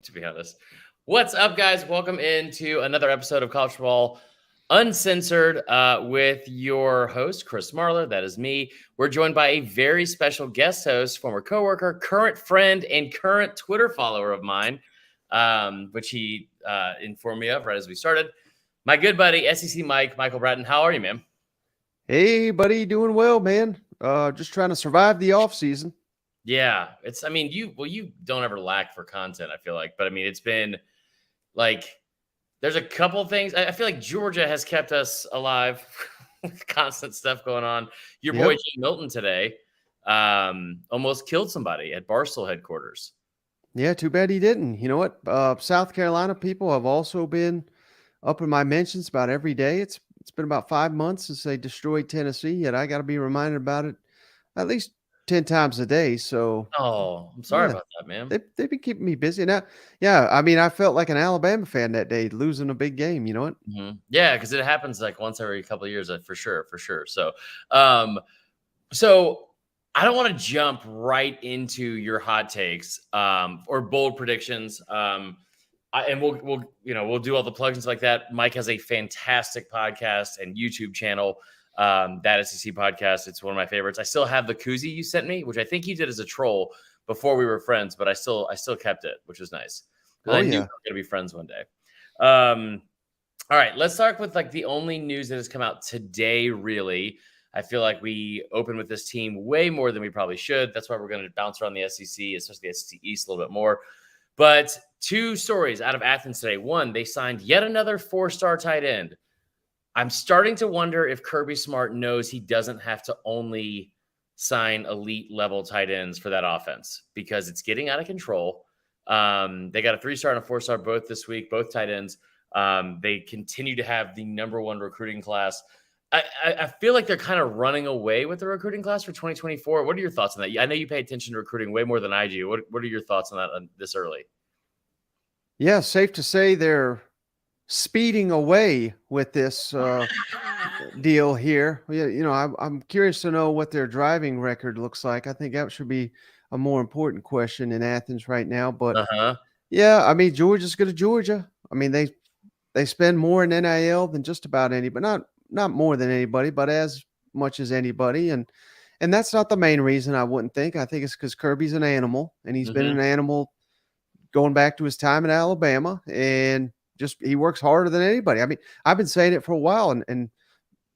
to be honest. What's up, guys? Welcome into another episode of College Football Uncensored with your host, Chris Marler. That is me. We're joined by a very special guest host, former coworker, current friend, and current Twitter follower of mine, which he informed me of right as we started. My good buddy, SEC Michael Bratton. How are you, man? Hey, buddy, doing well, man. Just trying to survive the off season. Yeah, you don't ever lack for content, I feel like. But I mean, it's been like there's a couple things. I feel like Georgia has kept us alive with constant stuff going on. Your boy Jay Milton today almost killed somebody at Barstool headquarters. Yeah, too bad he didn't. You know what? South Carolina people have also been up in my mentions about every day. It's been about 5 months since they destroyed Tennessee, yet I got to be reminded about it at least 10 times a day. So, I'm sorry about that, man. They've been keeping me busy now. Yeah, I mean, I felt like an Alabama fan that day, losing a big game. You know what? Mm-hmm. Yeah, because it happens like once every couple of years, for sure. So, so I don't want to jump right into your hot takes or bold predictions. And we'll do all the plugs like that. Mike has a fantastic podcast and YouTube channel. That SEC podcast. It's one of my favorites. I still have the koozie you sent me, which I think you did as a troll before we were friends, but I still kept it, which is nice because I knew we were going to be friends one day. All right, let's start with like the only news that has come out today. Really, I feel like we opened with this team way more than we probably should. That's why we're going to bounce around the SEC, especially the SEC East, a little bit more. But two stories out of Athens today. One, they signed yet another 4-star tight end. I'm starting to wonder if Kirby Smart knows he doesn't have to only sign elite level tight ends for that offense because it's getting out of control. They got a 3-star and a 4-star both this week, both tight ends. They continue to have the number one recruiting class. I feel like they're kind of running away with the recruiting class for 2024. What are your thoughts on that? I know you pay attention to recruiting way more than I do. What are your thoughts on that this early? Yeah, safe to say they're speeding away with this deal here. You know, I'm curious to know what their driving record looks like. I think that should be a more important question in Athens right now. But yeah, I mean, Georgia's good to Georgia. I mean, they spend more in NIL than just about anybody, not more than anybody, but as much as anybody. And that's not the main reason, I wouldn't think. I think it's because Kirby's an animal, and he's been an animal going back to his time in Alabama, and he works harder than anybody. I mean, I've been saying it for a while, and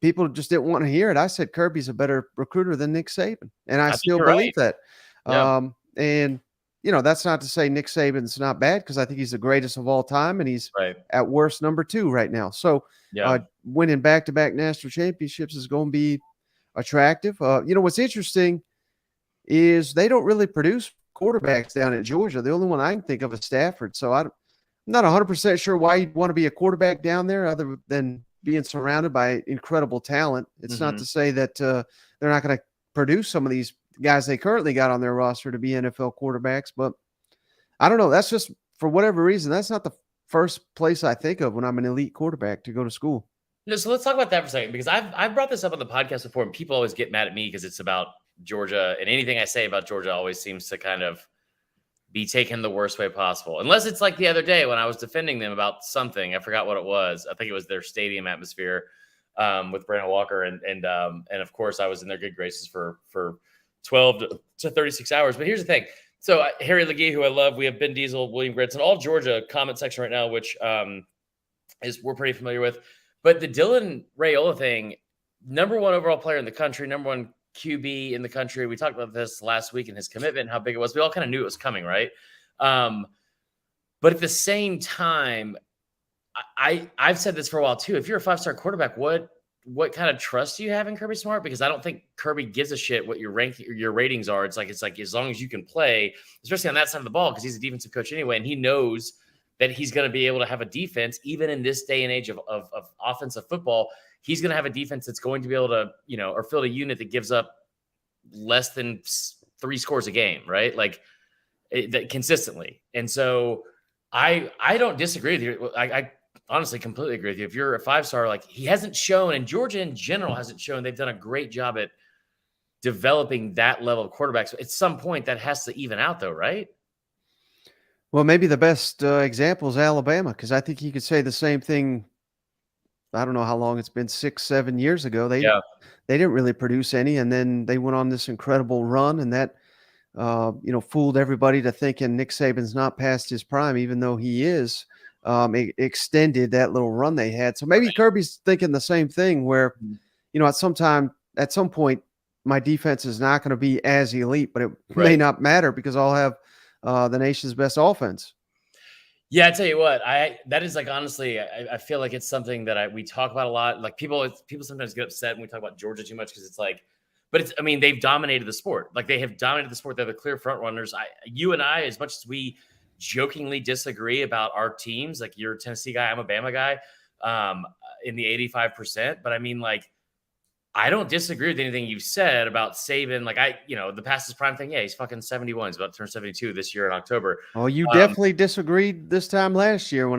people just didn't want to hear it. I said Kirby's a better recruiter than Nick Saban, and I still believe that. Yeah. And you know, that's not to say Nick Saban's not bad, because I think he's the greatest of all time, and he's at worst number 2 right now. So winning back-to-back national championships is going to be attractive. You know, what's interesting is they don't really produce quarterbacks down at Georgia. The only one I can think of is Stafford. So I'm not 100% sure why you'd want to be a quarterback down there other than being surrounded by incredible talent. It's not to say that they're not going to produce some of these guys they currently got on their roster to be NFL quarterbacks, but I don't know. That's just, for whatever reason, that's not the first place I think of when I'm an elite quarterback to go to school. No, so let's talk about that for a second, because I've brought this up on the podcast before, and people always get mad at me because it's about Georgia, and anything I say about Georgia always seems to kind of be taken the worst way possible. Unless it's like the other day when I was defending them about something. I forgot what it was. I think it was their stadium atmosphere with Brandon Walker. And of course, I was in their good graces for 12 to 36 hours. But here's the thing. So Harry Legee, who I love, we have Ben Diesel, William Gritz, and all of Georgia comment section right now, which we're pretty familiar with. But the Dylan Raiola thing, number 1 overall player in the country, number 1 QB in the country. We talked about this last week and his commitment, how big it was. We all kind of knew it was coming, right? But at the same time, I've said this for a while too. If you're a 5-star quarterback, what kind of trust do you have in Kirby Smart? Because I don't think Kirby gives a shit what your ratings are. It's like as long as you can play, especially on that side of the ball, because he's a defensive coach anyway, and he knows that he's going to be able to have a defense even in this day and age of offensive football. He's going to have a defense that's going to be able to, or field a unit that gives up less than 3 scores a game, right? Like that consistently. And so I don't disagree with you. I honestly completely agree with you. If you're a 5-star, like he hasn't shown, and Georgia in general hasn't shown, they've done a great job at developing that level of quarterbacks. At some point that has to even out though, right? Well, maybe the best example is Alabama, because I think you could say the same thing. I don't know how long it's been, 6, 7 years ago. Yeah, They didn't really produce any, and then they went on this incredible run, and that fooled everybody to thinking Nick Saban's not past his prime, even though he is. It extended that little run they had. So maybe Kirby's thinking the same thing, where right. at some point, my defense is not going to be as elite, but it may Right. not matter because I'll have the nation's best offense. Yeah, I tell you what, that is like honestly, I feel like it's something that we talk about a lot. Like people sometimes get upset when we talk about Georgia too much because it's like, but it's I mean they've dominated the sport. Like they have dominated the sport. They're the clear front runners. You and I, as much as we jokingly disagree about our teams, like you're a Tennessee guy, I'm a Bama guy, in the 85%. But I mean like I don't disagree with anything you've said about Saban. Like the past his prime thing. Yeah, he's fucking 71. He's about to turn 72 this year in October. Oh, you Um, definitely disagreed this time last year when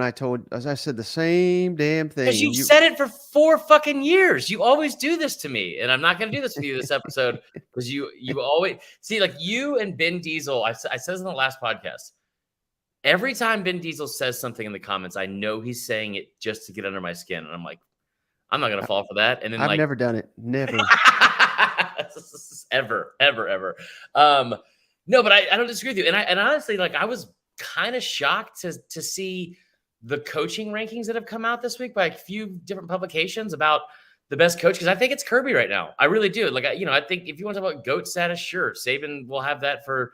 as I said the same damn Because thing. you've And said it for 4 fucking years. You always do this to me, and I'm not going to do this with you this episode because you always see like you and Ben Diesel. I said this in the last podcast. Every time Ben Diesel says something in the comments, I know he's saying it just to get under my skin, and I'm like, I'm not going to fall for that. And then I've like never done it. Never. ever. No, but I don't disagree with you. And honestly, like I was kind of shocked to see the coaching rankings that have come out this week by a few different publications about the best coach, because I think it's Kirby right now. I really do. Like I think if you want to talk about GOAT status, sure, Saban will have that for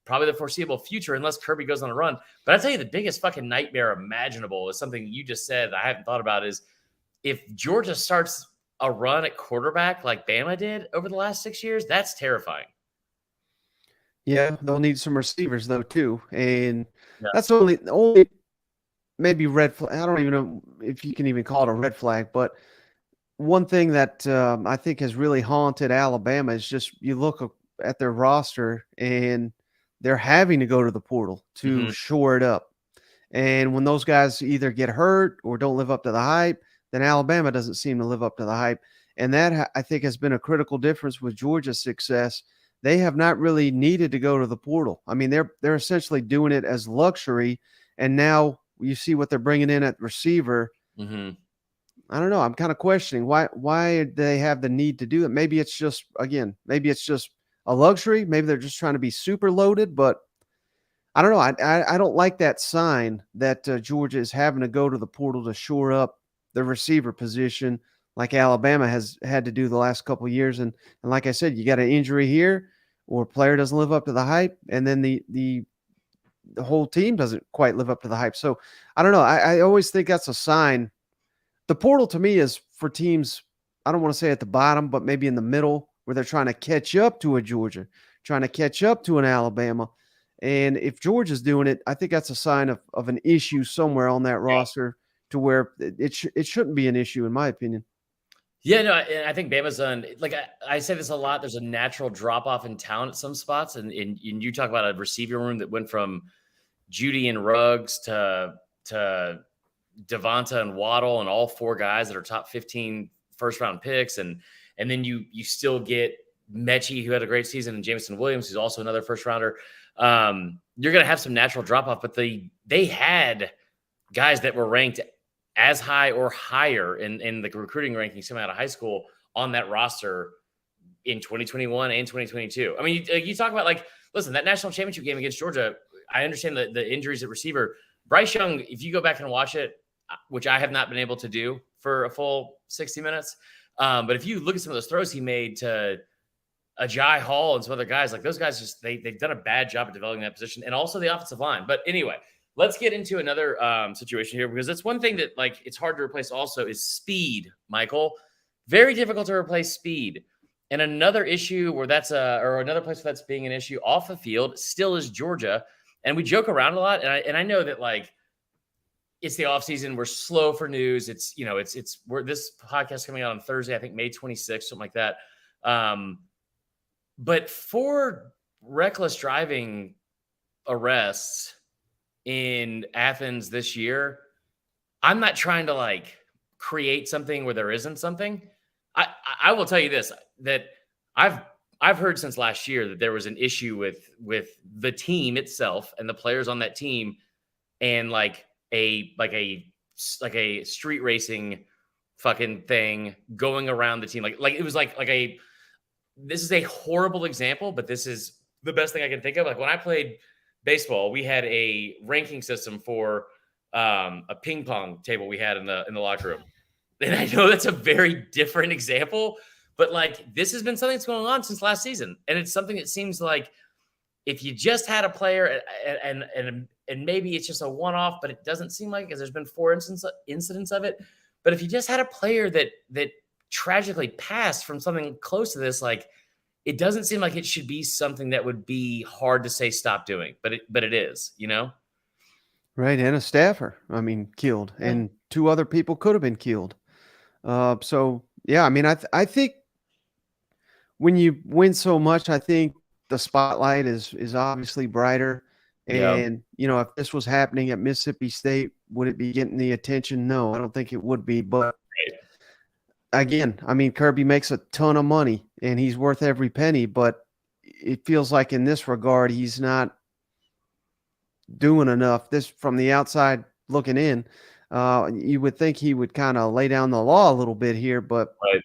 probably the foreseeable future unless Kirby goes on a run. But I tell you, the biggest fucking nightmare imaginable is something you just said I haven't thought about is if Georgia starts a run at quarterback like Bama did over the last 6 years, that's terrifying. Yeah, they'll need some receivers though too, and Yeah. that's the only maybe red flag. I don't even know if you can even call it a red flag, but one thing that I think has really haunted Alabama is just you look at their roster and they're having to go to the portal to Mhm. shore it up. And when those guys either get hurt or don't live up to the hype, then Alabama doesn't seem to live up to the hype. And that I think has been a critical difference with Georgia's success. They have not really needed to go to the portal. I mean, they're essentially doing it as luxury. And now you see what they're bringing in at receiver. Mhm. I don't know. I'm kind of questioning why they have the need to do it. Maybe it's just a luxury. Maybe they're just trying to be super loaded, but I don't know. I don't like that sign that Georgia is having to go to the portal to shore up the receiver position like Alabama has had to do the last couple of years. And like I said, you got an injury here or a player doesn't live up to the hype, and then the whole team doesn't quite live up to the hype. So I don't know. I always think that's a sign. The portal to me is for teams, I don't want to say at the bottom, but maybe in the middle where they're trying to catch up to a Georgia, trying to catch up to an Alabama. And if Georgia's doing it, I think that's a sign of an issue somewhere on that roster to where it shouldn't be an issue, in my opinion. Yeah, no, I think Bama's done. Like I say this a lot. There's a natural drop off in talent at some spots, and you talk about a receiver room that went from Judy and Ruggs to Devonta and Waddle and all 4 guys that are top 15 first round picks, and then you still get Mechie, who had a great season, and Jameson Williams, who's also another first rounder. You're going to have some natural drop off, but they had guys that were ranked as high or higher in the recruiting rankings coming out of high school on that roster in 2021 and 2022. I mean, you talk about listen, that national championship game against Georgia, I understand the injuries at receiver. Bryce Young, if you go back and watch it, which I have not been able to do for a full 60 minutes, but if you look at some of those throws he made to Ajay Hall and some other guys, like those guys just they've done a bad job of developing that position and also the offensive line. But anyway, let's get into another situation here, because that's one thing that it's hard to replace also is speed, Michael. Very difficult to replace speed. And another issue where another place where that's being an issue off the field still is Georgia. And we joke around a lot. And I know that it's the off season. We're slow for news. It's we're this podcast coming out on Thursday, I think May 26th, something like that. But for reckless driving arrests in Athens this year, I'm not trying to create something where there isn't something. I will tell you this, that I've heard since last year that there was an issue with the team itself and the players on that team, and like a street racing fucking thing going around the team. Like it was like a, this is a horrible example, but this is the best thing I can think of. Like when I played baseball, we had a ranking system for a ping pong table we had in the locker room. And I know that's a very different example, but like this has been something that's going on since last season. And it's something that seems like if you just had a player and maybe it's just a one-off, but it doesn't seem like, because there's been 4 incidents of it. But if you just had a player that tragically passed from something close to this, like it doesn't seem like it should be something that would be hard to say stop doing, but it is, you know? Right. And a staffer, I mean, killed, and 2 other people could have been killed. So yeah, I mean, I think when you win so much, I think the spotlight is obviously brighter. Yeah. And, you know, if this was happening at Mississippi State, would it be getting the attention? No, I don't think it would be. But again, I mean, Kirby makes a ton of money and he's worth every penny, but it feels like in this regard, he's not doing enough. This, from the outside looking in, you would think he would kind of lay down the law a little bit here, but Right.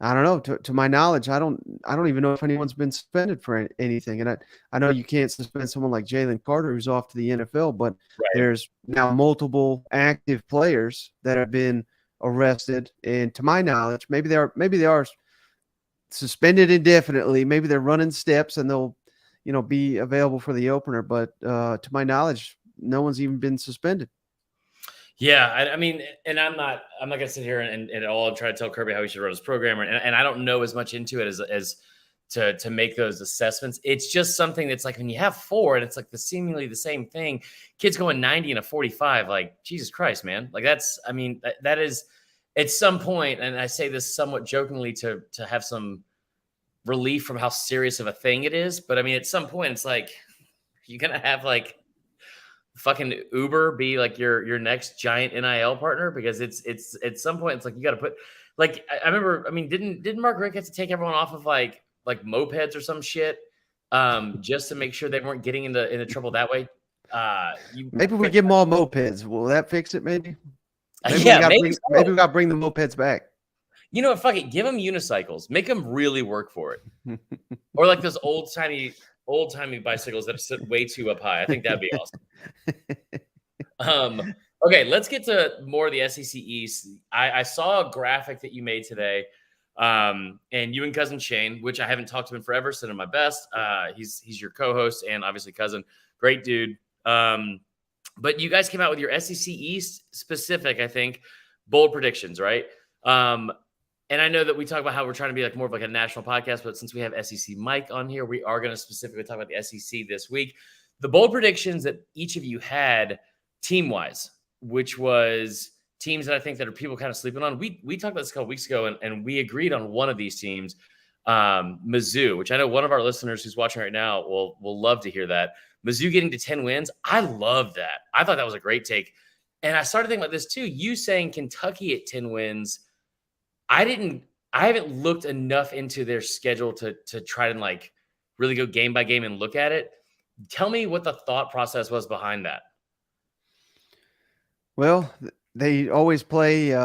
I don't know. To my knowledge, I don't even know if anyone's been suspended for anything. And I know you can't suspend someone like Jalen Carter, who's off to the NFL, but there's now multiple active players that have been arrested. And to my knowledge, maybe they are suspended indefinitely. Maybe they're running steps and they'll, you know, be available for the opener. But to my knowledge, no one's even been suspended. Yeah, I mean, and I'm not gonna sit here and at all and try to tell Kirby how he should run his program, and I don't know as much into it as to make those assessments. It's just something that's like when you have 4 and it's like seemingly the same thing. Kids going 90 and a 45, like Jesus Christ, man. Like that's, I mean, that is at some point, and I say this somewhat jokingly to have some relief from how serious of a thing it is, but I mean, at some point, it's like you're gonna have like fucking Uber be like your next giant NIL partner, because it's at some point it's like you got to put, like I remember, I mean, didn't Mark Richt have to take everyone off of like mopeds or some shit just to make sure they weren't getting into trouble that way? Maybe we give them all mopeds. Will that fix it? Maybe. Maybe we got to bring the mopeds back. You know what? Fuck it. Give them unicycles. Make them really work for it. Or like those old timey bicycles that sit way too up high. I think that'd be awesome. Okay, let's get to more of the SEC East. I saw a graphic that you made today, and you and cousin Shane, which I haven't talked to him forever, sent him my best. He's your co-host and obviously cousin, great dude. But you guys came out with your SEC East specific, I think, bold predictions, right? And I know that we talk about how we're trying to be like more of like a national podcast, but since we have SEC Mike on here, we are going to specifically talk about the SEC this week. The bold predictions that each of you had team-wise, which was teams that I think that are people kind of sleeping on. We talked about this a couple weeks ago, and we agreed on one of these teams, Mizzou, which I know one of our listeners who's watching right now will love to hear that. Mizzou getting to 10 wins. I love that. I thought that was a great take. And I started thinking about this too. You saying Kentucky at 10 wins. I haven't looked enough into their schedule to try and like really go game by game and look at it. Tell me what the thought process was behind that. Well, they always play,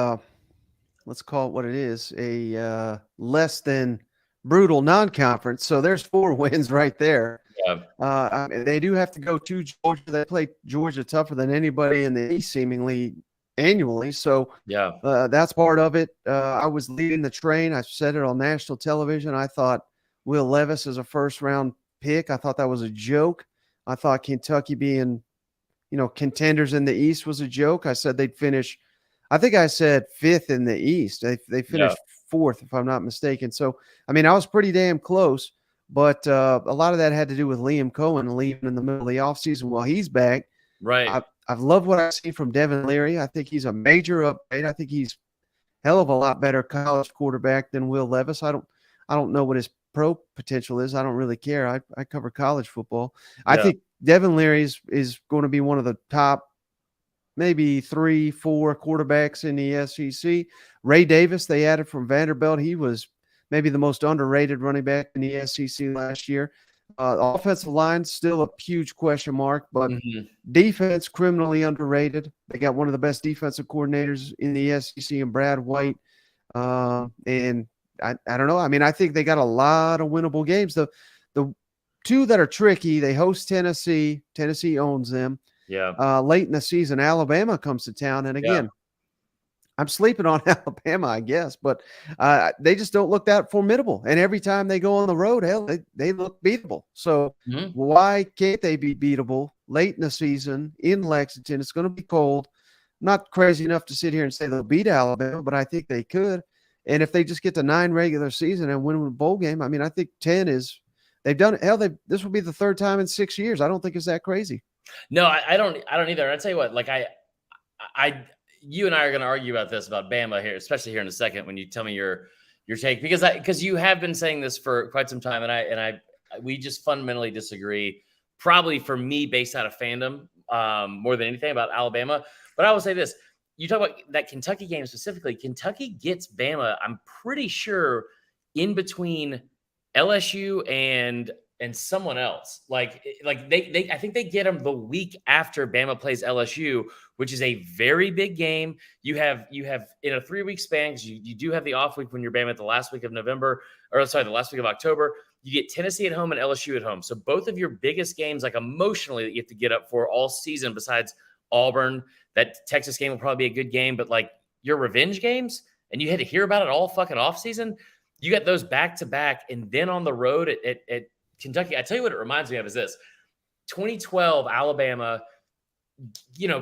let's call it what it is, a less than brutal non-conference. So there's 4 wins right there. Yeah. They do have to go to Georgia. They play Georgia tougher than anybody in the East seemingly annually. So yeah, that's part of it. I was leading the train. I said it on national television. I thought Will Levis is a first-round pick. I thought that was a joke. I thought Kentucky being, you know, contenders in the East was a joke. I said they'd finish, I think I said 5th in the East. They finished 4th, if I'm not mistaken. So, I mean, I was pretty damn close, but a lot of that had to do with Liam Cohen leaving in the middle of the offseason while he's back. Right. I've loved what I've seen from Devin Leary. I think he's a major upgrade. I think he's hell of a lot better college quarterback than Will Levis. I don't know what his pro potential is. I don't really care. I cover college football. Yeah. I think Devin Leary is going to be one of the top maybe 3-4 quarterbacks in the SEC. Ray Davis, they added from Vanderbilt. He was maybe the most underrated running back in the SEC last year. Offensive line still a huge question mark, but defense criminally underrated. They got one of the best defensive coordinators in the SEC in Brad White. And I don't know. I mean, I think they got a lot of winnable games. The two that are tricky, they host Tennessee. Tennessee owns them. Yeah. Late in the season, Alabama comes to town. And again, I'm sleeping on Alabama, I guess, but they just don't look that formidable. And every time they go on the road, hell, they look beatable. So why can't they be beatable late in the season in Lexington? It's going to be cold. I'm not crazy enough to sit here and say they'll beat Alabama, but I think they could. And if they just get to 9 regular season and win a bowl game, I mean, I think 10 is – they've done it. Hell, this will be the third time in 6 years. I don't think it's that crazy. No, I don't either. I'll tell you what, like you and I are going to argue about this about Bama here, especially here in a second when you tell me your take, because you have been saying this for quite some time, and we just fundamentally disagree. Probably for me, based out of fandom, more than anything about Alabama. But I will say this: you talk about that Kentucky game specifically. Kentucky gets Bama, I'm pretty sure, in between LSU and someone else. Like they I think they get them the week after Bama plays LSU, which is a very big game. You have in a 3-week span, because you do have the off week when you're Bama at the last week of November, or sorry, the last week of October. You get Tennessee at home and LSU at home. So both of your biggest games, like emotionally, that you have to get up for all season, besides Auburn. That Texas game will probably be a good game, but like your revenge games, and you had to hear about it all fucking off season. You got those back to back, and then on the road at Kentucky. I tell you what it reminds me of is this: 2012 Alabama,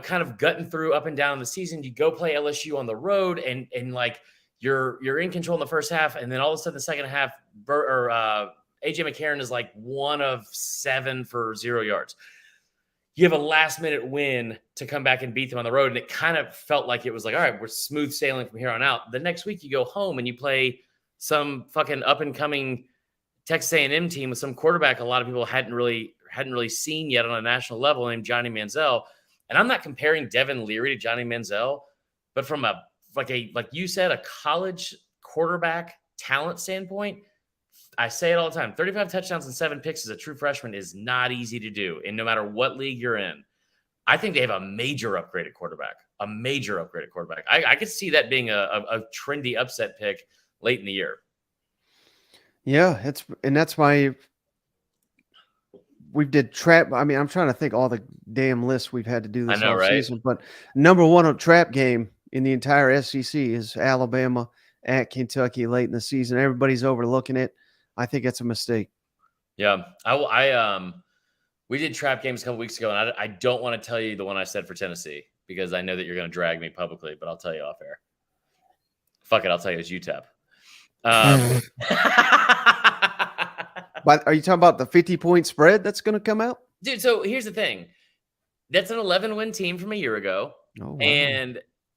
kind of gutting through up and down the season. You go play LSU on the road, and like you're in control in the first half, and then all of a sudden the second half, AJ McCarron is like 1 of 7 for 0 yards. You have a last minute win to come back and beat them on the road, and it kind of felt like it was like, all right, we're smooth sailing from here on out. The next week you go home and you play some fucking up and coming Texas A&M team with some quarterback a lot of people hadn't really seen yet on a national level, named Johnny Manziel. And I'm not comparing Devin Leary to Johnny Manziel, but from like you said, a college quarterback talent standpoint, I say it all the time: 35 touchdowns and 7 picks as a true freshman is not easy to do, and no matter what league you're in. I think they have a major upgraded quarterback. I could see that being a trendy upset pick late in the year. Yeah, that's why we did trap. I mean, I'm trying to think all the damn lists we've had to do this whole season, but number one on trap game in the entire SEC is Alabama at Kentucky late in the season. Everybody's overlooking it. I think it's a mistake. Yeah, we did trap games a couple weeks ago, and I don't want to tell you the one I said for Tennessee because I know that you're going to drag me publicly, but I'll tell you off air. Fuck it, I'll tell you it's UTEP. But are you talking about the 50-point spread that's going to come out? Dude, so here's the thing. That's an 11-win team from a year ago. Oh, wow.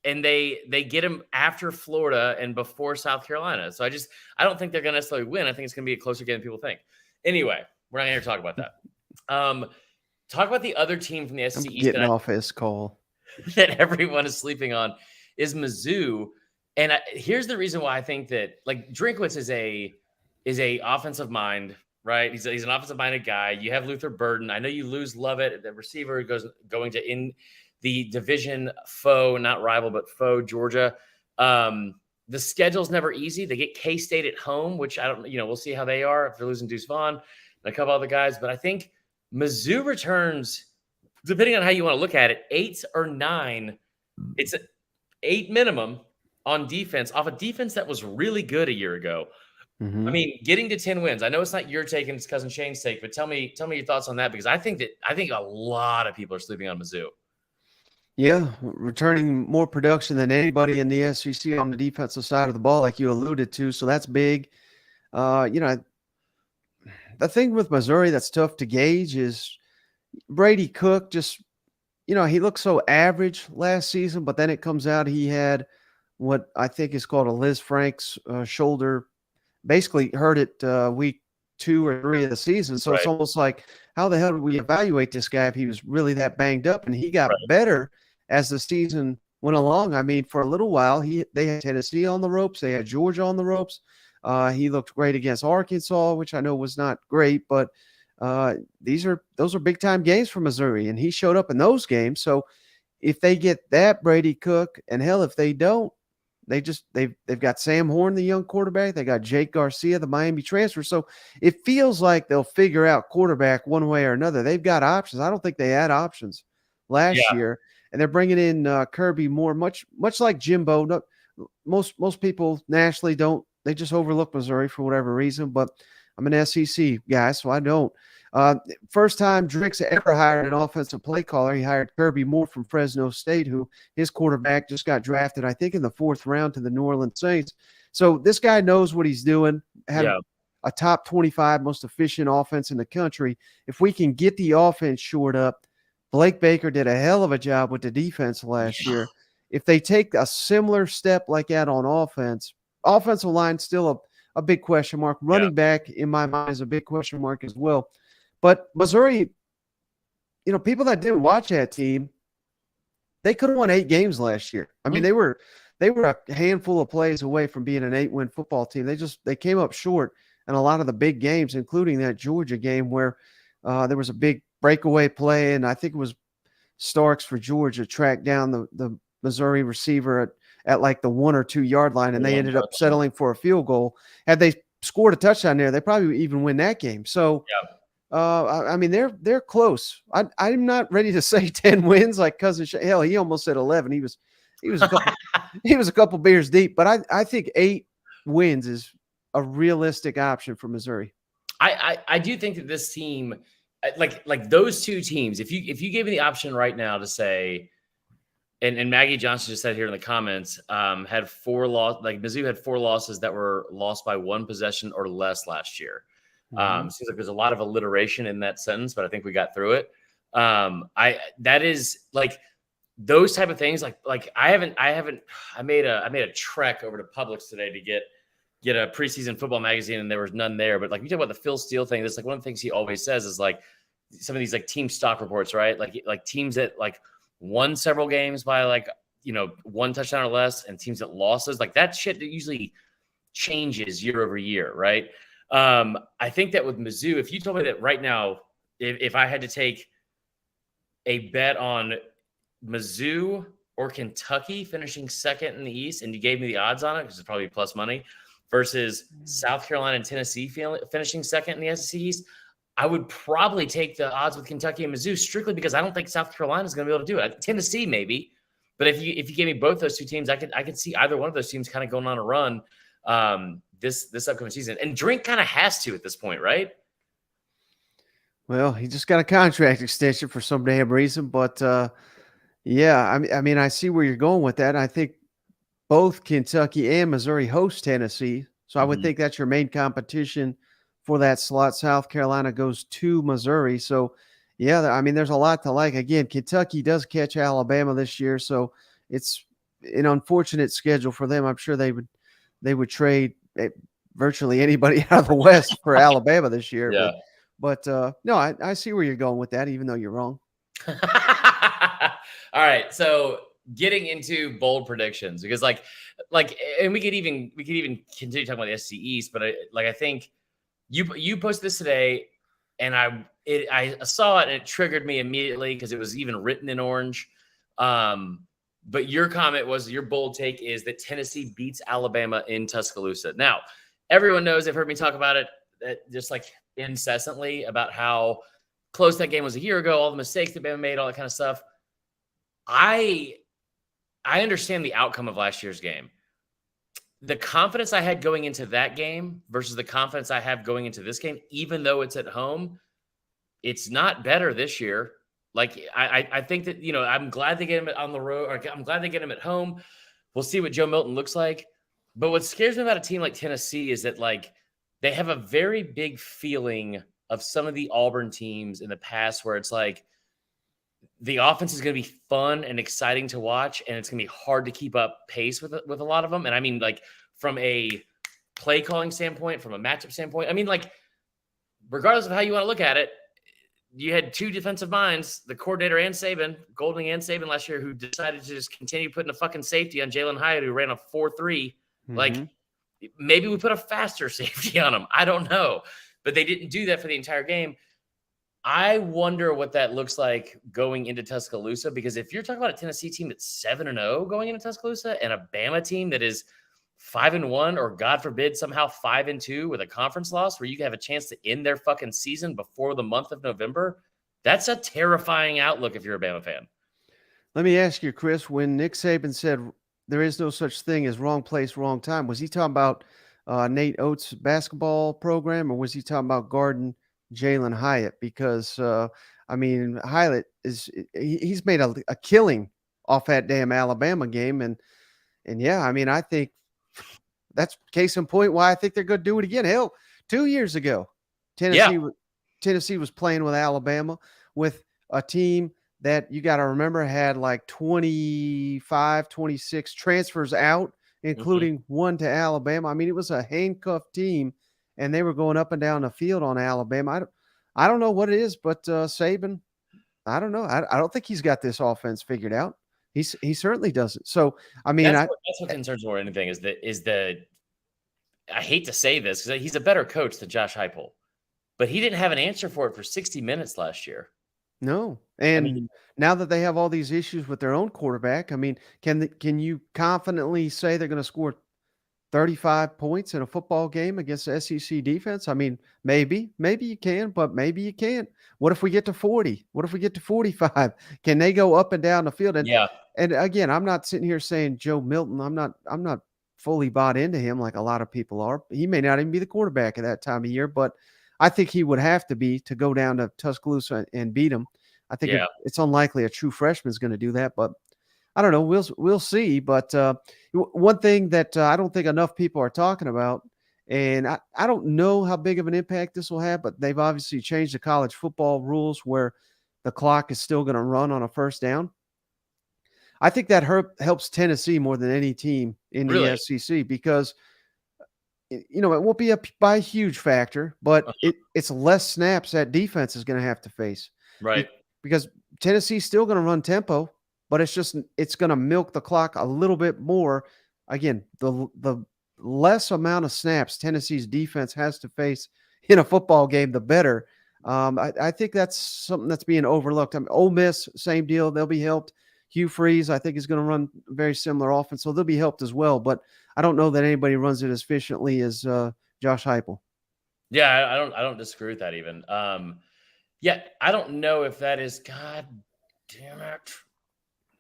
And they get him after Florida and before South Carolina. So I don't think they're going to necessarily win. I think it's going to be a closer game than people think. Anyway, we're not going to talk about that. Talk about the other team from the SEC East. Getting off his call. That everyone is sleeping on is Mizzou. And here's the reason why I think that, like, Drinkwitz is a offensive mind, right? He's an offensive-minded guy. You have Luther Burden. I know you lose Lovett, the receiver, going to in the division foe, not rival, but foe, Georgia. The schedule's never easy. They get K-State at home, which we'll see how they are if they're losing Deuce Vaughn and a couple other guys. But I think Mizzou returns, depending on how you want to look at it, 8 or 9. It's 8 minimum on defense, off a defense that was really good a year ago. Mm-hmm. I mean, getting to 10 wins. I know it's not your take and it's cousin Shane's take, but tell me your thoughts on that, because I think a lot of people are sleeping on Mizzou. Yeah, returning more production than anybody in the SEC on the defensive side of the ball, like you alluded to. So that's big. The thing with Missouri that's tough to gauge is Brady Cook. Just, he looked so average last season, but then it comes out he had what I think is called a Liz Frank's shoulder, basically hurt it week 2 or 3 of the season. So It's almost like, how the hell do we evaluate this guy if he was really that banged up? And he got better as the season went along. I mean, for a little while, they had Tennessee on the ropes. They had Georgia on the ropes. He looked great against Arkansas, which I know was not great, but those are big time games for Missouri, and he showed up in those games. So if they get that Brady Cook, and hell, if they don't, they've got Sam Horn, the young quarterback. They got Jake Garcia, the Miami transfer. So it feels like they'll figure out quarterback one way or another. They've got options. I don't think they had options last year, and they're bringing in Kirby Moore, much like Jimbo. No, most people nationally don't. They just overlook Missouri for whatever reason. But I'm an SEC guy, so I don't. First time Drix ever hired an offensive play caller. He hired Kirby Moore from Fresno State, who his quarterback just got drafted, I think, in the 4th round to the New Orleans Saints. So this guy knows what he's doing. Had a top 25 most efficient offense in the country. If we can get the offense shored up, Blake Baker did a hell of a job with the defense last year. If they take a similar step like that on offense, offensive line still a big question mark. Running back, in my mind, is a big question mark as well. But Missouri, people that didn't watch that team, they could have won 8 games last year. I mean, they were a handful of plays away from being an 8-win football team. They came up short in a lot of the big games, including that Georgia game where there was a big breakaway play, and I think it was Starks for Georgia tracked down the Missouri receiver at like the 1 or 2 yard line, and they ended up settling for a field goal. Had they scored a touchdown there, they probably even win that game. So. I mean, they're close. I'm not ready to say 10 wins like Cousin hell, he almost said 11. He was a couple he was a couple beers deep, but I think 8 wins is a realistic option for Missouri. I do think that this team, like those 2 teams, if you gave me the option right now to say, and Maggie Johnson just said here in the comments, had 4 losses. Like Mizzou had 4 losses that were lost by 1 possession or less last year. Seems like there's a lot of alliteration in that sentence, but I think we got through it. That is like those type of things. Like I made a trek over to Publix today to get a preseason football magazine, and there was none there. But like you talk about the Phil Steele thing, that's like one of the things he always says is like some of these like team stock reports, right? Like teams that like won several games by like 1 touchdown or less, and teams that losses, like that shit that usually changes year over year, right? I think that with Mizzou, if you told me that right now, if I had to take a bet on Mizzou or Kentucky finishing second in the East, and you gave me the odds on it, because it's probably plus money, versus South Carolina and Tennessee finishing second in the SEC East, I would probably take the odds with Kentucky and Mizzou strictly because I don't think South Carolina is going to be able to do it. Tennessee maybe, but if you gave me both those 2 teams, I could see either one of those teams kind of going on a run. This upcoming season. And Drink kind of has to at this point, right? Well, he just got a contract extension for some damn reason, but yeah, I mean, I see where you're going with that. I think both Kentucky and Missouri host Tennessee, so I would think that's your main competition for that slot. South Carolina goes to Missouri, so yeah, I mean, there's a lot to like. Again, Kentucky does catch Alabama this year, so it's an unfortunate schedule for them. I'm sure they would trade virtually anybody out of the West for Alabama this year. Yeah. But no, I see where you're going with that, even though you're wrong. All right. So getting into bold predictions, because and we could even continue talking about the SEC East, but I think you posted this today, and I saw it and it triggered me immediately because it was even written in orange. But your comment was, your bold take is that Tennessee beats Alabama in Tuscaloosa. Now, everyone knows, they've heard me talk about it just like incessantly about how close that game was a year ago, all the mistakes that Bama made, all that kind of stuff. I understand the outcome of last year's game. The confidence I had going into that game versus the confidence I have going into this game, even though it's at home, it's not better this year. Like, I think that, I'm glad they get him on the road, or I'm glad they get him at home. We'll see what Joe Milton looks like. But what scares me about a team like Tennessee is that, like, they have a very big feeling of some of the Auburn teams in the past where it's like the offense is going to be fun and exciting to watch, and it's going to be hard to keep up pace with a lot of them. And I mean, like, from a play calling standpoint, from a matchup standpoint, I mean, like, regardless of how you want to look at it, you had 2 defensive minds, the coordinator and Saban, Golding and Saban last year, who decided to just continue putting a fucking safety on Jalen Hyatt, who ran a 4.3. Like, Maybe we put a faster safety on them. I don't know. But they didn't do that for the entire game. I wonder what that looks like going into Tuscaloosa, because if you're talking about a Tennessee team that's 7-0 going into Tuscaloosa and a Bama team that is 5-1, or God forbid, somehow 5-2 with a conference loss where you have a chance to end their fucking season before the month of November, that's a terrifying outlook if you're a Bama fan. Let me ask you, Chris, when Nick Saban said there is no such thing as wrong place, wrong time, was he talking about Nate Oates' basketball program, or was he talking about guarding Jalen Hyatt? Because, Hyatt he's made a killing off that damn Alabama game. And yeah, I think that's case in point why I think they're going to do it again. Hell, 2 years ago, Tennessee was playing with Alabama, with a team that you got to remember had like 25, 26 transfers out, including one to Alabama. It was a handcuffed team, and they were going up and down the field on Alabama. I don't know what it is, but Saban, I don't know. I don't think he's got this offense figured out. He certainly doesn't. So, that's what concerns more than anything is the I hate to say this because he's a better coach than Josh Heupel, but he didn't have an answer for it for 60 minutes last year. No. And now that they have all these issues with their own quarterback, can you confidently say they're going to score 35 points in a football game against the SEC defense? Maybe you can, but maybe you can't. What if we get to 40? What if we get to 45? Can they go up and down the field? And again, I'm not sitting here saying Joe Milton. I'm not fully bought into him like a lot of people are. He may not even be the quarterback at that time of year, but I think he would have to be to go down to Tuscaloosa and beat him. I think it's unlikely a true freshman is going to do that, but I don't know. We'll see. But one thing that I don't think enough people are talking about, and I don't know how big of an impact this will have, but they've obviously changed the college football rules where the clock is still going to run on a first down. I think that helps Tennessee more than any team in the SEC, because it won't be by a huge factor, but it's less snaps that defense is going to have to face. Right. Because Tennessee's still going to run tempo, but it's going to milk the clock a little bit more. Again, the less amount of snaps Tennessee's defense has to face in a football game, the better. I think that's something that's being overlooked. Ole Miss, same deal. They'll be helped. Hugh Freeze, I think, is going to run very similar offense, so they'll be helped as well. But I don't know that anybody runs it as efficiently as Josh Heupel. Yeah, I don't disagree with that even. I don't know if that is. God damn it!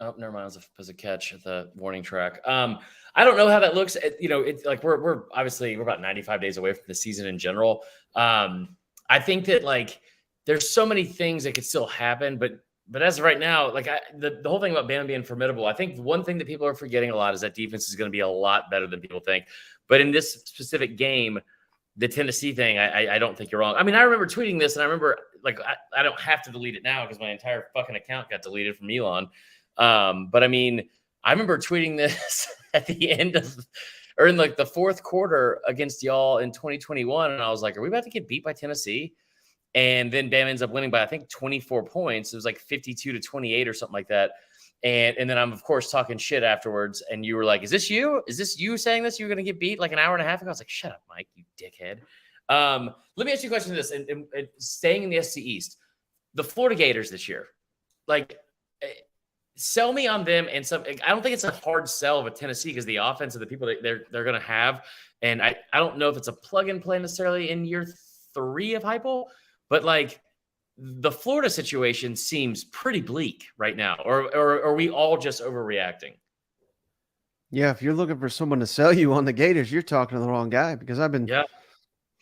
Oh, never mind. It was a catch at the warning track. I don't know how that looks. It's like we're obviously we're about 95 days away from the season in general. I think that there's so many things that could still happen, but as of right now, the whole thing about Bama being formidable, I think one thing that people are forgetting a lot is that defense is going to be a lot better than people think. But in this specific game, the Tennessee thing, I don't think you're wrong. I remember tweeting this, and I remember I don't have to delete it now because my entire fucking account got deleted from Elon. But I remember tweeting this at the end of, or in the fourth quarter against y'all in 2021, and I was like, "Are we about to get beat by Tennessee?" And then Bama ends up winning by, I think, 24 points. It was 52-28 or something like that. And then I'm, of course, talking shit afterwards. And you were like, is this you? Is this you saying this? You're going to get beat an hour and a half ago? I was like, shut up, Mike, you dickhead. Let me ask you a question to this. And staying in the SC East, the Florida Gators this year, sell me on them. And I don't think it's a hard sell with Tennessee because the offense of the people that they're going to have. And I don't know if it's a plug and play necessarily in year 3 of Heupel. But the Florida situation seems pretty bleak right now, or are we all just overreacting? Yeah, if you're looking for someone to sell you on the Gators, you're talking to the wrong guy, because I've been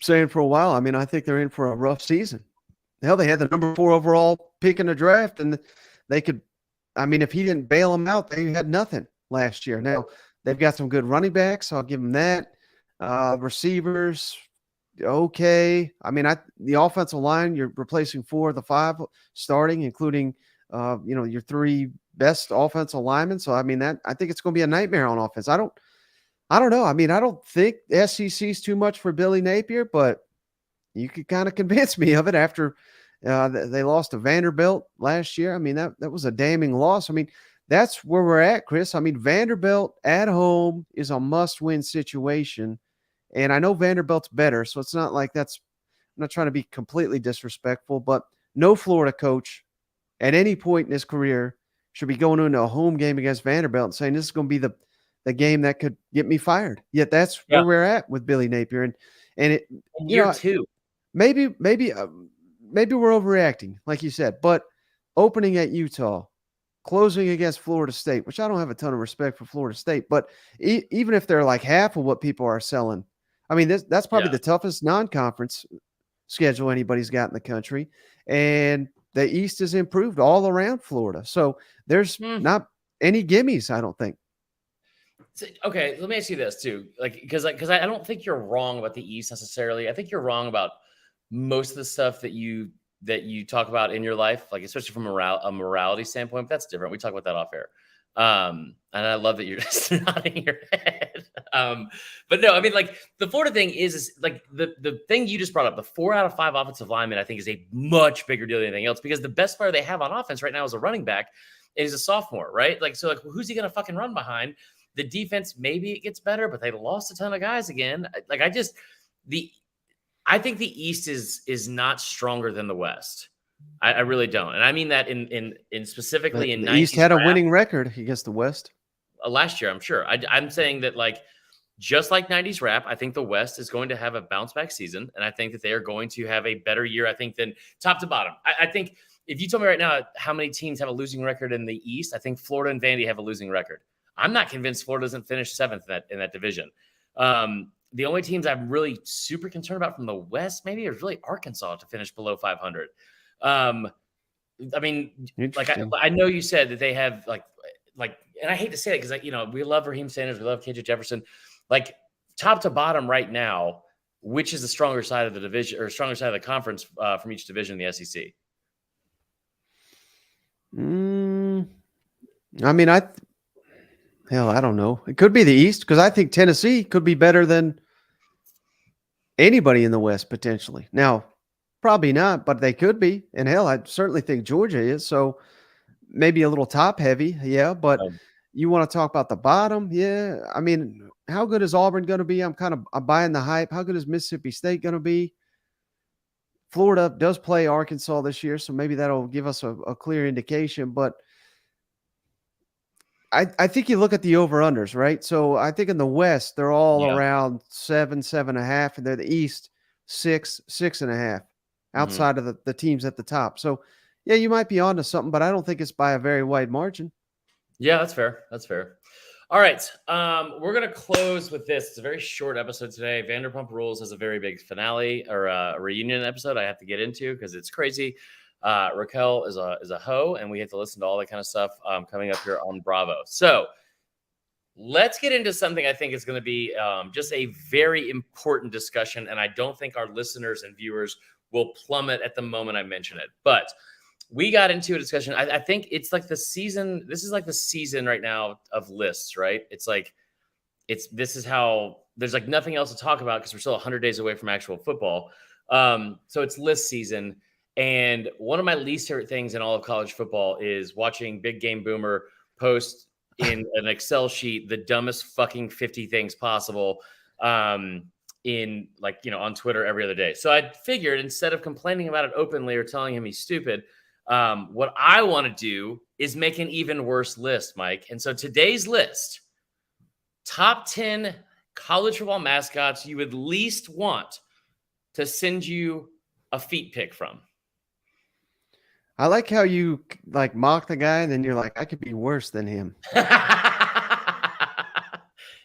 saying for a while, I think they're in for a rough season. Hell, they had the number 4 overall pick in the draft, and they could, if he didn't bail them out, they had nothing last year. Now, they've got some good running backs, so I'll give them that. Receivers, okay. The offensive line, you're replacing 4 of the 5 starting, including your 3 best offensive linemen. So I think it's going to be a nightmare on offense. I don't know. I don't think the SEC is too much for Billy Napier, but you could kind of convince me of it after they lost to Vanderbilt last year. That was a damning loss. That's where we're at, Chris. Vanderbilt at home is a must-win situation. And I know Vanderbilt's better, so it's not like I'm not trying to be completely disrespectful, but no Florida coach at any point in his career should be going into a home game against Vanderbilt and saying this is going to be the game that could get me fired. Yet that's where we're at with Billy Napier, and it, In you year know, 2. maybe we're overreacting, like you said, but opening at Utah, closing against Florida State, which I don't have a ton of respect for Florida State, but even if they're like half of what people are selling, I mean, that's probably the toughest non-conference schedule anybody's got in the country, and the East has improved all around Florida. So there's not any gimmies, I don't think. Okay, let me ask you this too, because I don't think you're wrong about the East necessarily. I think you're wrong about most of the stuff that you talk about in your life, like especially from a morality standpoint. But that's different. We talk about that off air. And I love that you're just nodding your head. But no, I mean, like the Florida thing is like the thing you just brought up, the 4 out of 5 offensive linemen, I think is a much bigger deal than anything else, because the best player they have on offense right now is a running back, and he's a sophomore, right? Like, so like, who's he going to fucking run behind? The defense, maybe it gets better, but they lost a ton of guys again. Like, I think the East is not stronger than the West. I really don't, and I mean that in specifically in the East had a winning record against the West last year. I'm sure. I'm saying that, like, just like 90s rap, I think the West is going to have a bounce back season, and I think that they are going to have a better year, I think, than top to bottom. I think if you told me right now how many teams have a losing record in the East, I think Florida and Vandy have a losing record. I'm not convinced Florida doesn't finish 7th in that division. The only teams I'm really super concerned about from the West maybe is really Arkansas to finish below 500. I mean, like I know you said that they have like, and I hate to say it because we love Raheem Sanders, we love KJ Jefferson. Like, top to bottom right now, which is the stronger side of the division or stronger side of the conference from each division in the SEC? I mean, I don't know. It could be the East, because I think Tennessee could be better than anybody in the West potentially. Now, probably not, but they could be. And hell, I certainly think Georgia is. So maybe a little top heavy. Yeah. But you want to talk about the bottom? Yeah. I mean, how good is Auburn going to be? I'm buying the hype. How good is Mississippi State going to be? Florida does play Arkansas this year, so maybe that'll give us a clear indication. But I think you look at the over-unders, right? So I think in the West, they're all around 7, 7.5, and they're the East 6, 6.5, outside of the teams at the top. So, yeah, you might be onto something, but I don't think it's by a very wide margin. Yeah, that's fair. That's fair. All right. We're going to close with this. It's a very short episode today. Vanderpump Rules has a very big finale or a reunion episode I have to get into because it's crazy. Raquel is a hoe, and we have to listen to all that kind of stuff coming up here on Bravo. So let's get into something I think is going to be just a very important discussion, and I don't think our listeners and viewers will plummet at the moment I mention it. But we got into a discussion. I think it's like the season. This is like the season right now of lists, right? It's like this is how there's like nothing else to talk about because we're still 100 days away from actual football. So it's list season. And one of my least favorite things in all of college football is watching Big Game Boomer post in an Excel sheet the dumbest fucking 50 things possible in on Twitter every other day. So I figured instead of complaining about it openly or telling him he's stupid, what I want to do is make an even worse list, Mike. And so today's list, top 10 college football mascots you would least want to send you a feet pic from. I like how you mock the guy and then you're like, I could be worse than him.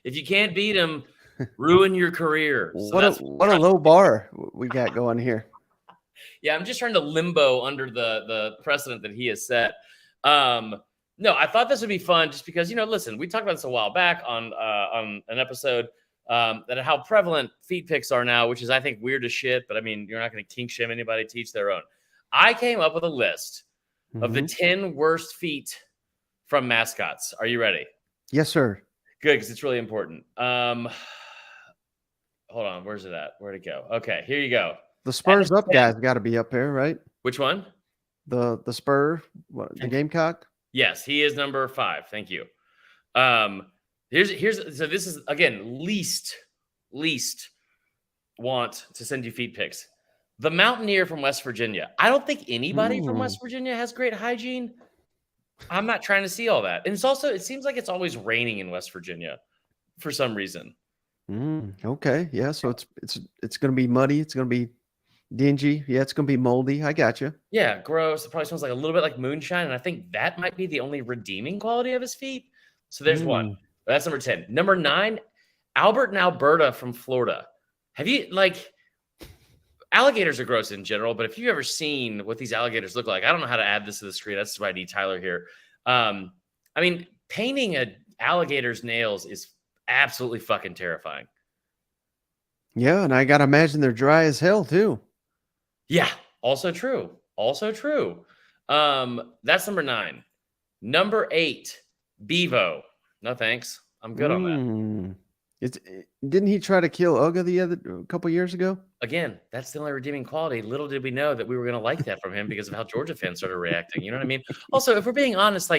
If you can't beat him, ruin your career. So what a low bar we got going here. Yeah, I'm just trying to limbo under the precedent that he has set. No, I thought this would be fun just because, listen, we talked about this a while back on an episode that how prevalent feet pics are now, which is, I think, weird as shit. But I mean, you're not going to kink shame anybody, teach their own. I came up with a list of the 10 worst feet from mascots. Are you ready? Yes, sir. Good, because it's really important. Hold on. Where's it at? Where'd it go? Okay, here you go. The Spurs up guy's got to be up there, right? Which one? The Spur, the Gamecock? Yes, he is number 5. Thank you. So this is, again, least want to send you feet pics. The Mountaineer from West Virginia. I don't think anybody from West Virginia has great hygiene. I'm not trying to see all that. And it seems like it's always raining in West Virginia for some reason. Okay. Yeah. So it's going to be muddy. It's going to be dingy. Yeah. It's going to be moldy. I got you. Yeah. Gross. It probably smells like a little bit like moonshine. And I think that might be the only redeeming quality of his feet. So there's one. That's number 10. Number 9, Albert and Alberta from Florida. Have you, alligators are gross in general, but if you've ever seen what these alligators look like, I don't know how to add this to the screen. That's why I need Tyler here. I mean, painting an alligator's nails is absolutely fucking terrifying. Yeah, and I got to imagine they're dry as hell too. Yeah, also true. That's number 9. Number 8, Bevo. No thanks. I'm good on that. Didn't he try to kill Uga a couple years ago? Again, that's the only redeeming quality. Little did we know that we were going to like that from him because of how Georgia fans started reacting. You know what I mean? Also, if we're being honest,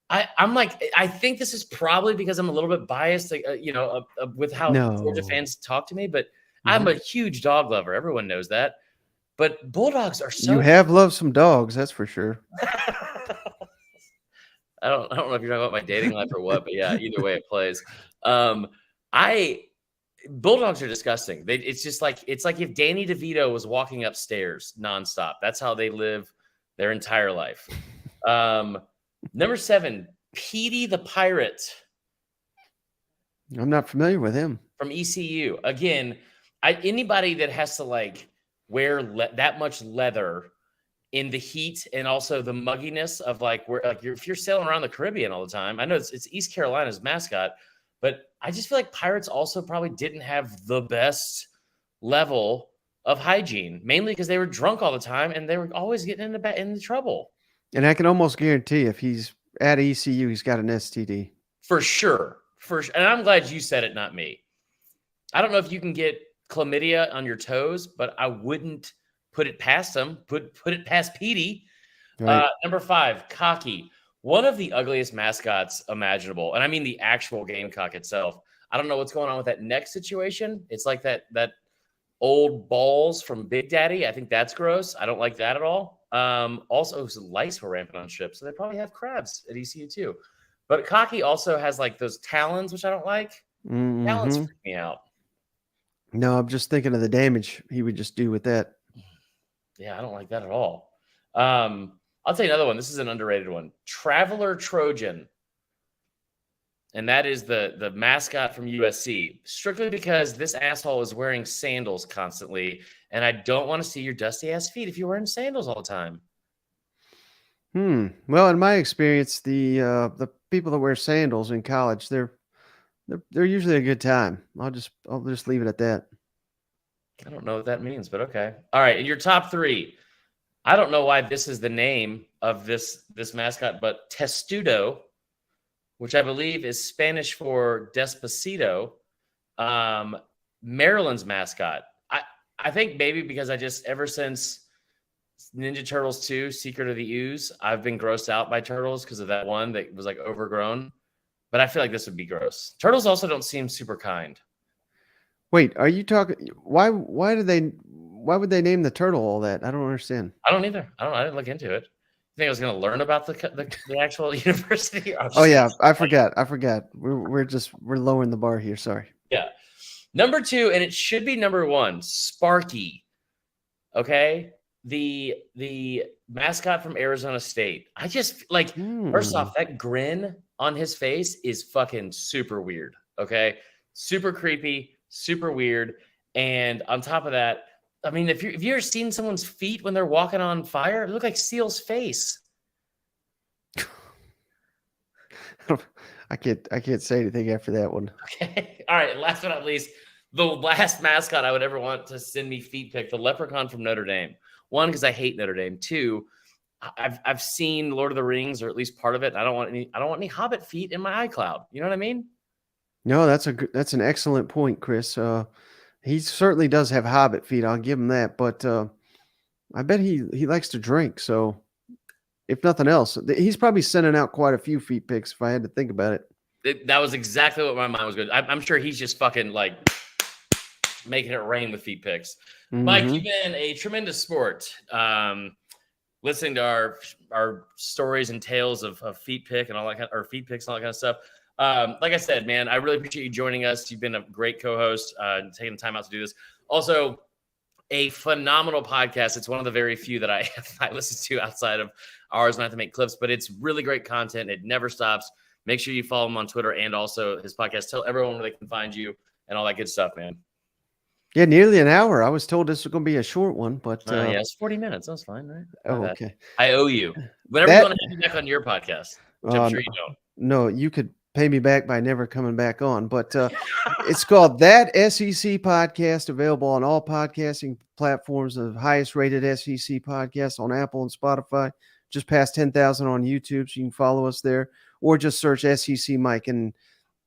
I think this is probably because I'm a little bit biased, with how Georgia fans talk to me. But I'm a huge dog lover. Everyone knows that. But bulldogs are so. You have loved some dogs, that's for sure. I don't know if you're talking about my dating life or what, but yeah, either way it plays. Bulldogs are disgusting. It's like if Danny DeVito was walking upstairs nonstop. That's how they live their entire life. Number 7, Petey the Pirate. I'm not familiar with him. From ECU. Again, anybody that has to wear that much leather in the heat and also the mugginess of if you're sailing around the Caribbean all the time. I know it's East Carolina's mascot, but I just feel like Pirates also probably didn't have the best level of hygiene, mainly because they were drunk all the time and they were always getting into trouble. And I can almost guarantee if he's at ECU, he's got an STD. For sure. And I'm glad you said it, not me. I don't know if you can get chlamydia on your toes, but I wouldn't put it past him. Put it past Petey. Right. Number 5, Cocky. One of the ugliest mascots imaginable. And I mean the actual Gamecock itself. I don't know what's going on with that neck situation. It's like that old balls from Big Daddy. I think that's gross. I don't like that at all. Also, lice were rampant on ships, so they probably have crabs at ECU too. But Cocky also has those talons, which I don't like. Talons freak me out. No, I'm just thinking of the damage he would just do with that. Yeah, I don't like that at all. I'll tell you another one. This is an underrated one. Traveler Trojan. And that is the mascot from USC. Strictly because this asshole is wearing sandals constantly. And I don't want to see your dusty ass feet if you're wearing sandals all the time. Well, in my experience, the people that wear sandals in college, they're usually a good time. I'll just leave it at that. I don't know what that means, but okay. All right, in your top 3, I don't know why this is the name of this mascot, but Testudo, which I believe is Spanish for Despacito, Maryland's mascot. I think maybe because ever since Ninja Turtles 2, Secret of the Ooze, I've been grossed out by turtles because of that one that was overgrown. But I feel like this would be gross. Turtles also don't seem super kind. Wait, are you talking? Why would they name the turtle all that? I don't understand. I don't either. I didn't look into it. You think I was going to learn about the actual university? Oh yeah, I forgot. We're lowering the bar here. Sorry. Yeah. Number 2, and it should be number 1, Sparky. Okay, the mascot from Arizona State. I just first off, that grin on his face is fucking super weird. Okay, super creepy. Super weird. And on top of that, I mean, if you ever seen someone's feet when they're walking on fire, it looked like Seal's face. I can't say anything after that one. Okay. All right. Last but not least, the last mascot I would ever want to send me feet pic, the leprechaun from Notre Dame. 1, because I hate Notre Dame. 2, I've seen Lord of the Rings, or at least part of it. I don't want any Hobbit feet in my iCloud. You know what I mean? No, that's an excellent point, Chris. He certainly does have hobbit feet. I'll give him that. But I bet he likes to drink. So if nothing else, he's probably sending out quite a few feet pics if I had to think about it. That was exactly what my mind was going. I'm sure he's just fucking making it rain with feet picks. Mike, you've been a tremendous sport. Listening to our stories and tales of feet pick and all that or feet picks and all that kind of stuff. Like I said, man, I really appreciate you joining us. You've been a great co-host, taking the time out to do this. Also, a phenomenal podcast. It's one of the very few that I listen to outside of ours, and I have to make clips, but it's really great content. It never stops. Make sure you follow him on Twitter and also his podcast. Tell everyone where they can find you and all that good stuff, man. Yeah, nearly an hour. I was told this was going to be a short one, but yeah, it's 40 minutes. That's fine, right? Oh, okay. I owe you. Whenever you want to have me back on your podcast, which I'm sure you don't. No, you could pay me back by never coming back on. But it's called That SEC Podcast, available on all podcasting platforms. The highest rated SEC podcast on Apple and Spotify. Just past 10,000 on YouTube, so you can follow us there, or just search SEC Mike, and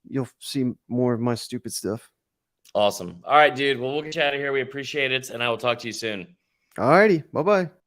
you'll see more of my stupid stuff. Awesome. All right, dude. Well, we'll get you out of here. We appreciate it, and I will talk to you soon. All righty. Bye-bye.